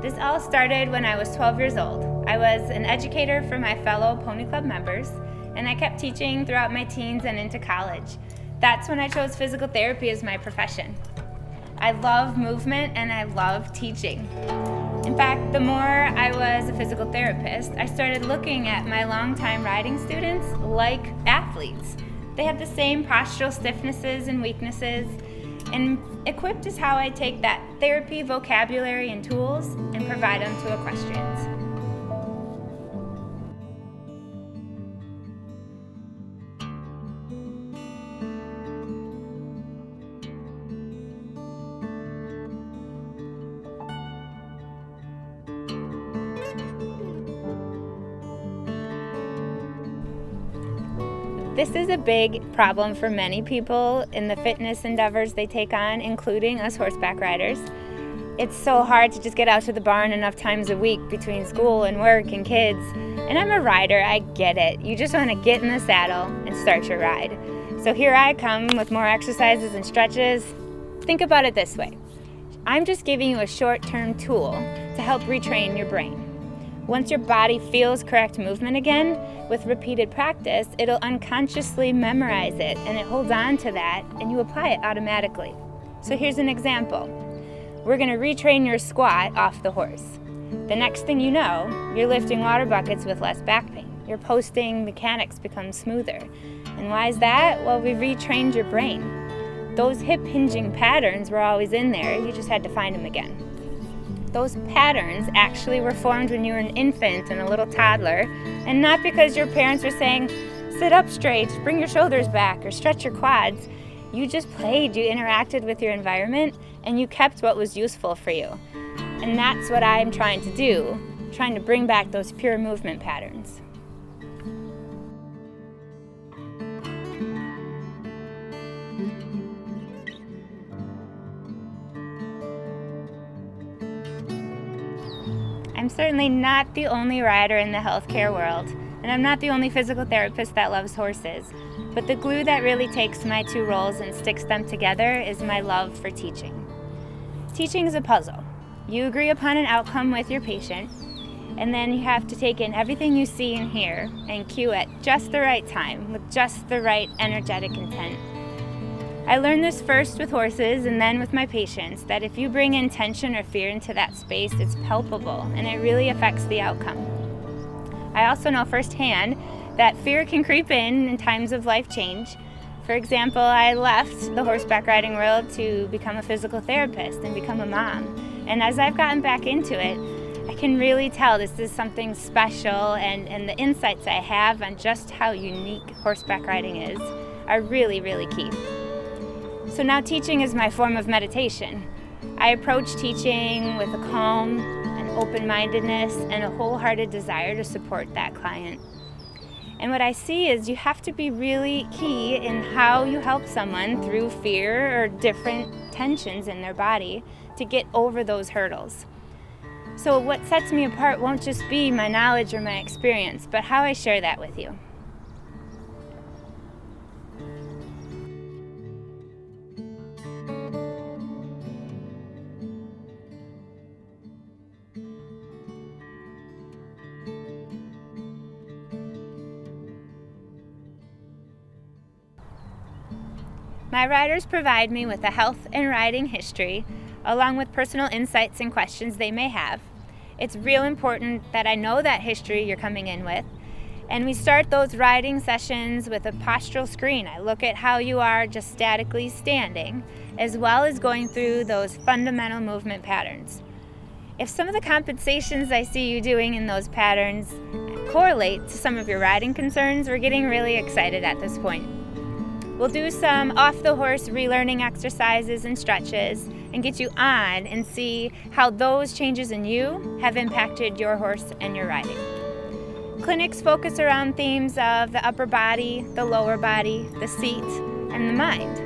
This all started when I was 12 years old. I was an educator for my fellow Pony Club members, and I kept teaching throughout my teens and into college. That's when I chose physical therapy as my profession. I love movement and I love teaching. In fact, the more I was a physical therapist, I started looking at my longtime riding students like athletes. They have the same postural stiffnesses and weaknesses, and equipped is how I take that therapy vocabulary and tools and provide them to equestrians. This is a big problem for many people in the fitness endeavors they take on, including us horseback riders. It's so hard to just get out to the barn enough times a week between school and work and kids. And I'm a rider, I get it. You just want to get in the saddle and start your ride. So here I come with more exercises and stretches. Think about it this way. I'm just giving you a short-term tool to help retrain your brain. Once your body feels correct movement again, with repeated practice, it'll unconsciously memorize it and it holds on to that and you apply it automatically. So here's an example. We're going to retrain your squat off the horse. The next thing you know, you're lifting water buckets with less back pain. Your posting mechanics become smoother. And why is that? Well, we retrained your brain. Those hip hinging patterns were always in there, you just had to find them again. Those patterns actually were formed when you were an infant and a little toddler, and not because your parents were saying, sit up straight, bring your shoulders back, or stretch your quads. You just played, you interacted with your environment, and you kept what was useful for you. And that's what I'm trying to do, trying to bring back those pure movement patterns. I'm certainly not the only rider in the healthcare world, and I'm not the only physical therapist that loves horses, but the glue that really takes my two roles and sticks them together is my love for teaching. Teaching is a puzzle. You agree upon an outcome with your patient, and then you have to take in everything you see and hear and cue at just the right time with just the right energetic intent. I learned this first with horses and then with my patients, that if you bring in tension or fear into that space, it's palpable and it really affects the outcome. I also know firsthand that fear can creep in times of life change. For example, I left the horseback riding world to become a physical therapist and become a mom. And as I've gotten back into it, I can really tell this is something special, and the insights I have on just how unique horseback riding is are really, really key. So now teaching is my form of meditation. I approach teaching with a calm, an open-mindedness, and a wholehearted desire to support that client. And what I see is you have to be really key in how you help someone through fear or different tensions in their body to get over those hurdles. So what sets me apart won't just be my knowledge or my experience, but how I share that with you. My riders provide me with a health and riding history, along with personal insights and questions they may have. It's real important that I know that history you're coming in with, and we start those riding sessions with a postural screen. I look at how you are just statically standing, as well as going through those fundamental movement patterns. If some of the compensations I see you doing in those patterns correlate to some of your riding concerns, we're getting really excited at this point. We'll do some off-the-horse relearning exercises and stretches and get you on and see how those changes in you have impacted your horse and your riding. Clinics focus around themes of the upper body, the lower body, the seat, and the mind.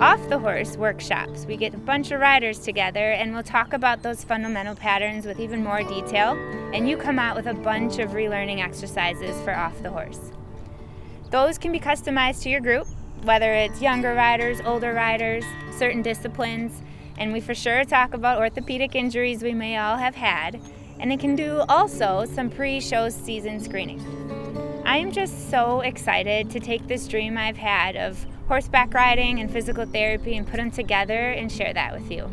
Off-the-horse workshops, we get a bunch of riders together and we'll talk about those fundamental patterns with even more detail, and you come out with a bunch of relearning exercises for off-the-horse. Those can be customized to your group, whether it's younger riders, older riders, certain disciplines, and we for sure talk about orthopedic injuries we may all have had, and it can do also some pre-show season screening. I am just so excited to take this dream I've had of horseback riding and physical therapy and put them together and share that with you.